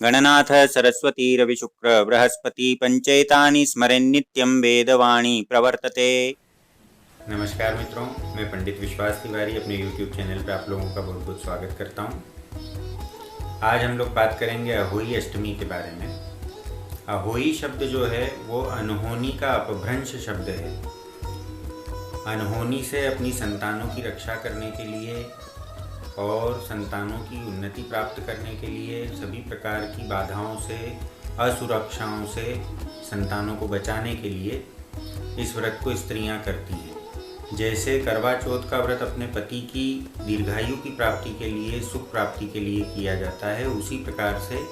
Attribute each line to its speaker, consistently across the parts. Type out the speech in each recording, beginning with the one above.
Speaker 1: गणनाथ सरस्वती रविशुक्र बृहस्पति पंचैतानि स्मरेन्नित्यं वेदवाणी प्रवर्तते। नमस्कार मित्रों, मैं पंडित विश्वास तिवारी अपने YouTube चैनल पर आप लोगों का बहुत बहुत स्वागत करता हूँ। आज हम लोग बात करेंगे अहोई अष्टमी के बारे में। अहोई शब्द जो है वो अनहोनी का अपभ्रंश शब्द है। अनहोनी से अपनी संतानों की रक्षा करने के लिए और संतानों की उन्नति प्राप्त करने के लिए सभी प्रकार की बाधाओं से, असुरक्षाओं से संतानों को बचाने के लिए इस व्रत को स्त्रियां करती हैं। जैसे करवा चौथ का व्रत अपने पति की दीर्घायु की प्राप्ति के लिए, सुख प्राप्ति के लिए किया जाता है, उसी प्रकार से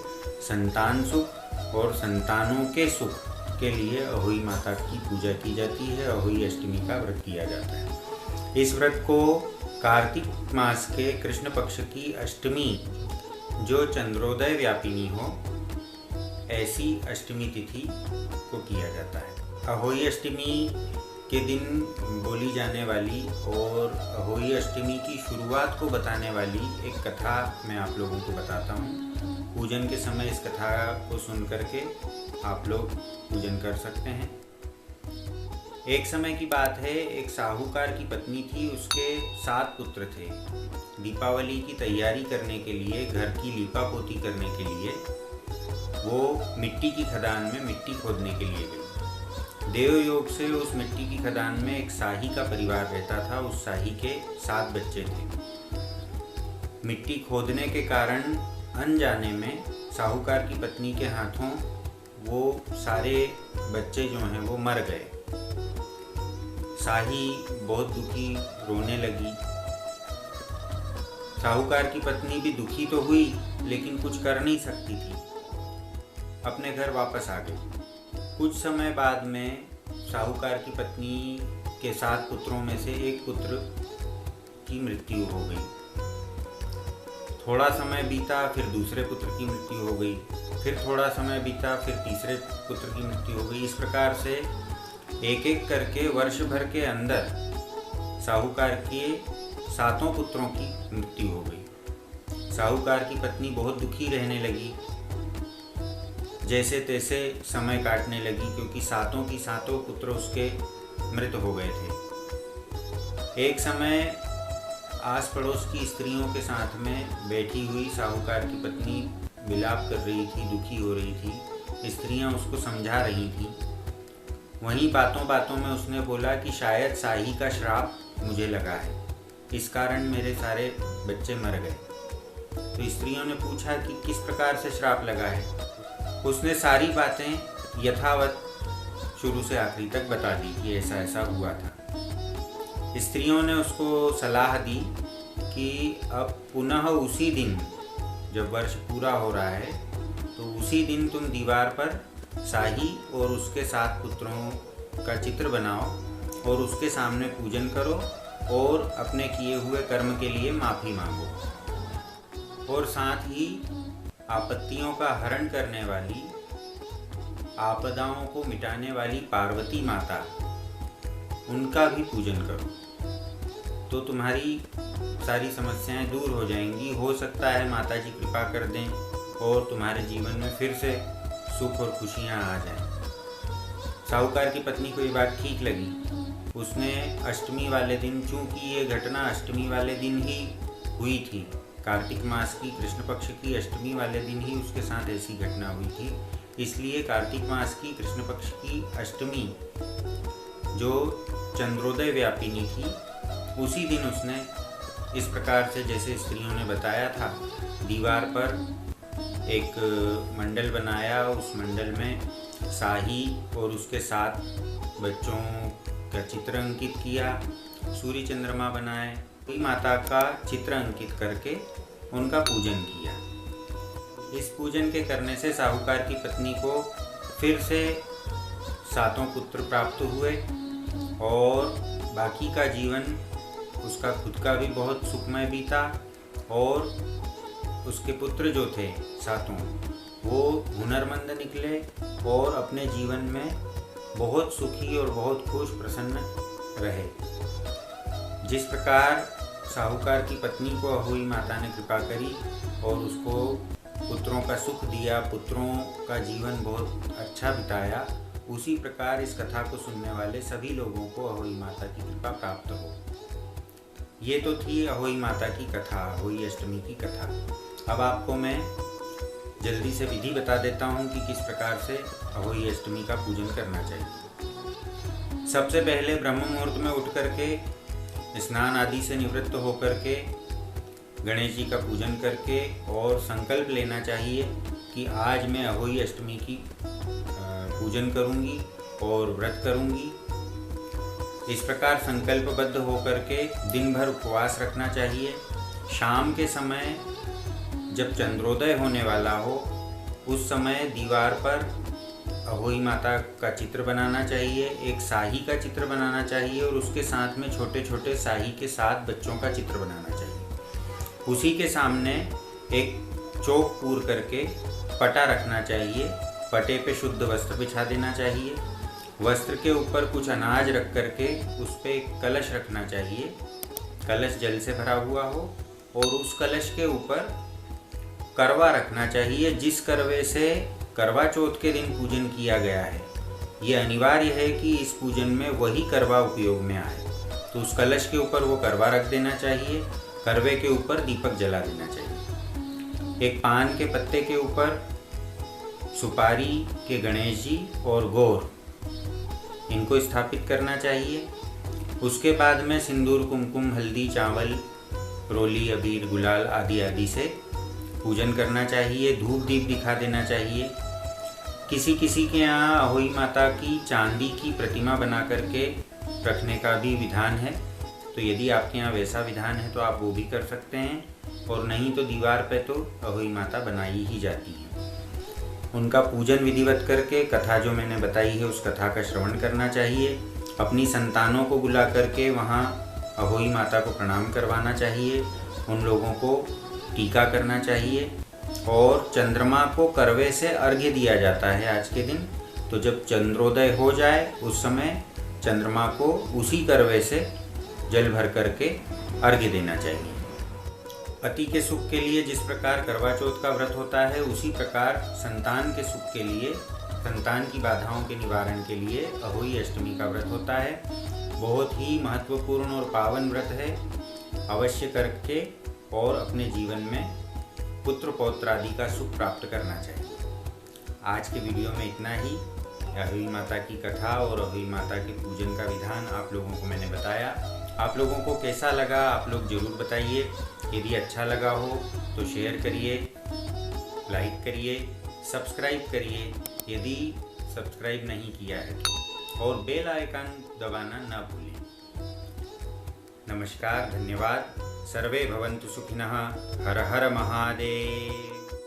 Speaker 1: संतान सुख और संतानों के सुख के लिए अहोई माता की पूजा की जाती है। अहोई अष्टमी का व्रत किया जाता है। इस व्रत को कार्तिक मास के कृष्ण पक्ष की अष्टमी, जो चंद्रोदय व्यापिनी हो, ऐसी अष्टमी तिथि को किया जाता है। अहोई अष्टमी के दिन बोली जाने वाली और अहोई अष्टमी की शुरुआत को बताने वाली एक कथा मैं आप लोगों को बताता हूँ। पूजन के समय इस कथा को सुन करके आप लोग पूजन कर सकते हैं। एक समय की बात है, एक साहूकार की पत्नी थी, उसके 7 पुत्र थे। दीपावली की तैयारी करने के लिए, घर की लीपापोती करने के लिए वो मिट्टी की खदान में मिट्टी खोदने के लिए गई। देव योग से उस मिट्टी की खदान में एक शाही का परिवार रहता था। उस शाही के 7 बच्चे थे। मिट्टी खोदने के कारण अनजाने में साहूकार की पत्नी के हाथों वो सारे बच्चे जो हैं वो मर गए। शाही बहुत दुखी, रोने लगी। साहूकार की पत्नी भी दुखी तो हुई, लेकिन कुछ कर नहीं सकती थी। अपने घर वापस आ गई। कुछ समय बाद में साहूकार की पत्नी के 7 पुत्रों में से एक पुत्र की मृत्यु हो गई। थोड़ा समय बीता, फिर दूसरे पुत्र की मृत्यु हो गई। फिर थोड़ा समय बीता, फिर तीसरे पुत्र की मृत्यु हो गई। इस प्रकार से एक एक करके वर्ष भर के अंदर साहूकार के 7 पुत्रों की मृत्यु हो गई। साहूकार की पत्नी बहुत दुखी रहने लगी। जैसे तैसे समय काटने लगी, क्योंकि 7 की 7 पुत्र उसके मृत हो गए थे। एक समय आस पड़ोस की स्त्रियों के साथ में बैठी हुई साहूकार की पत्नी विलाप कर रही थी, दुखी हो रही थी। स्त्रियां उसको समझा रही थी। वहीं बातों बातों में उसने बोला कि शायद शाही का श्राप मुझे लगा है, इस कारण मेरे सारे बच्चे मर गए। तो स्त्रियों ने पूछा कि किस प्रकार से श्राप लगा है। उसने सारी बातें यथावत शुरू से आखिरी तक बता दी कि ऐसा ऐसा हुआ था। स्त्रियों ने उसको सलाह दी कि अब पुनः उसी दिन, जब वर्ष पूरा हो रहा है, तो उसी दिन तुम दीवार पर शाही और उसके 7 पुत्रों का चित्र बनाओ और उसके सामने पूजन करो और अपने किए हुए कर्म के लिए माफ़ी मांगो। और साथ ही आपत्तियों का हरण करने वाली, आपदाओं को मिटाने वाली पार्वती माता, उनका भी पूजन करो, तो तुम्हारी सारी समस्याएं दूर हो जाएंगी। हो सकता है माता जी कृपा कर दें और तुम्हारे जीवन में फिर से सुख और खुशियां आ जाएं। साहूकार की पत्नी को ये बात ठीक लगी। उसने अष्टमी वाले दिन, चूंकि ये घटना अष्टमी वाले दिन ही हुई थी, कार्तिक मास की कृष्ण पक्ष की अष्टमी वाले दिन ही उसके साथ ऐसी घटना हुई थी, इसलिए कार्तिक मास की कृष्ण पक्ष की अष्टमी, जो चंद्रोदय व्यापिनी थी, उसी दिन उसने इस प्रकार से, जैसे स्त्रियों ने बताया था, दीवार पर एक मंडल बनाया। उस मंडल में शाही और उसके 7 बच्चों का चित्र अंकित किया। सूर्य चंद्रमा बनाए, माता का चित्र अंकित करके उनका पूजन किया। इस पूजन के करने से साहूकार की पत्नी को फिर से 7 पुत्र प्राप्त हुए और बाकी का जीवन उसका खुद का भी बहुत सुखमय बीता। और उसके पुत्र जो थे 7, वो हुनरमंद निकले और अपने जीवन में बहुत सुखी और बहुत खुश प्रसन्न रहे। जिस प्रकार साहूकार की पत्नी को अहोई माता ने कृपा करी और उसको पुत्रों का सुख दिया, पुत्रों का जीवन बहुत अच्छा बिताया, उसी प्रकार इस कथा को सुनने वाले सभी लोगों को अहोई माता की कृपा प्राप्त हो। ये तो थी अहोई माता की कथा, अहोई अष्टमी की कथा। अब आपको मैं जल्दी से विधि बता देता हूँ कि किस प्रकार से अहोई अष्टमी का पूजन करना चाहिए। सबसे पहले ब्रह्म मुहूर्त में उठ करके स्नान आदि से निवृत्त होकर के गणेश जी का पूजन करके और संकल्प लेना चाहिए कि आज मैं अहोई अष्टमी की पूजन करूंगी और व्रत करूंगी। इस प्रकार संकल्पबद्ध होकर के दिन भर उपवास रखना चाहिए। शाम के समय जब चंद्रोदय होने वाला हो उस समय दीवार पर अहोई माता का चित्र बनाना चाहिए, एक शाही का चित्र बनाना चाहिए और उसके साथ में छोटे छोटे शाही के 7 बच्चों का चित्र बनाना चाहिए। उसी के सामने एक चौक पूर करके पटा रखना चाहिए। पटे पे शुद्ध वस्त्र बिछा देना चाहिए। वस्त्र के ऊपर कुछ अनाज रख करके उस पर एक कलश रखना चाहिए। कलश जल से भरा हुआ हो और उस कलश के ऊपर करवा रखना चाहिए, जिस करवे से करवा चौथ के दिन पूजन किया गया है। ये अनिवार्य है कि इस पूजन में वही करवा उपयोग में आए, तो उस कलश के ऊपर वो करवा रख देना चाहिए। करवे के ऊपर दीपक जला देना चाहिए। एक पान के पत्ते के ऊपर सुपारी के गणेश जी और गौर, इनको स्थापित करना चाहिए। उसके बाद में सिंदूर, कुमकुम, हल्दी, चावल, रोली, अबीर, गुलाल आदि आदि से पूजन करना चाहिए। धूप दीप दिखा देना चाहिए। किसी किसी के यहाँ अहोई माता की चांदी की प्रतिमा बना करके रखने का भी विधान है, तो यदि आपके यहाँ वैसा विधान है तो आप वो भी कर सकते हैं, और नहीं तो दीवार पे तो अहोई माता बनाई ही जाती है। उनका पूजन विधिवत करके कथा जो मैंने बताई है उस कथा का श्रवण करना चाहिए। अपनी संतानों को बुला करके वहाँ अहोई माता को प्रणाम करवाना चाहिए। उन लोगों को टीका करना चाहिए और चंद्रमा को करवे से अर्घ्य दिया जाता है आज के दिन। तो जब चंद्रोदय हो जाए उस समय चंद्रमा को उसी करवे से जल भर करके अर्घ्य देना चाहिए। पति के सुख के लिए जिस प्रकार करवा चौथ का व्रत होता है, उसी प्रकार संतान के सुख के लिए, संतान की बाधाओं के निवारण के लिए अहोई अष्टमी का व्रत होता है। बहुत ही महत्वपूर्ण और पावन व्रत है। अवश्य करके और अपने जीवन में पुत्र पौत्र आदि का सुख प्राप्त करना चाहिए। आज के वीडियो में इतना ही। अहोई माता की कथा और अहोई माता के पूजन का विधान आप लोगों को मैंने बताया। आप लोगों को कैसा लगा आप लोग ज़रूर बताइए। यदि अच्छा लगा हो तो शेयर करिए, लाइक करिए, सब्सक्राइब करिए यदि सब्सक्राइब नहीं किया है तो, और बेल आइकन दबाना ना भूलें। नमस्कार, धन्यवाद। सर्वे भवन्तु सुखिनः। हर हर महादेव।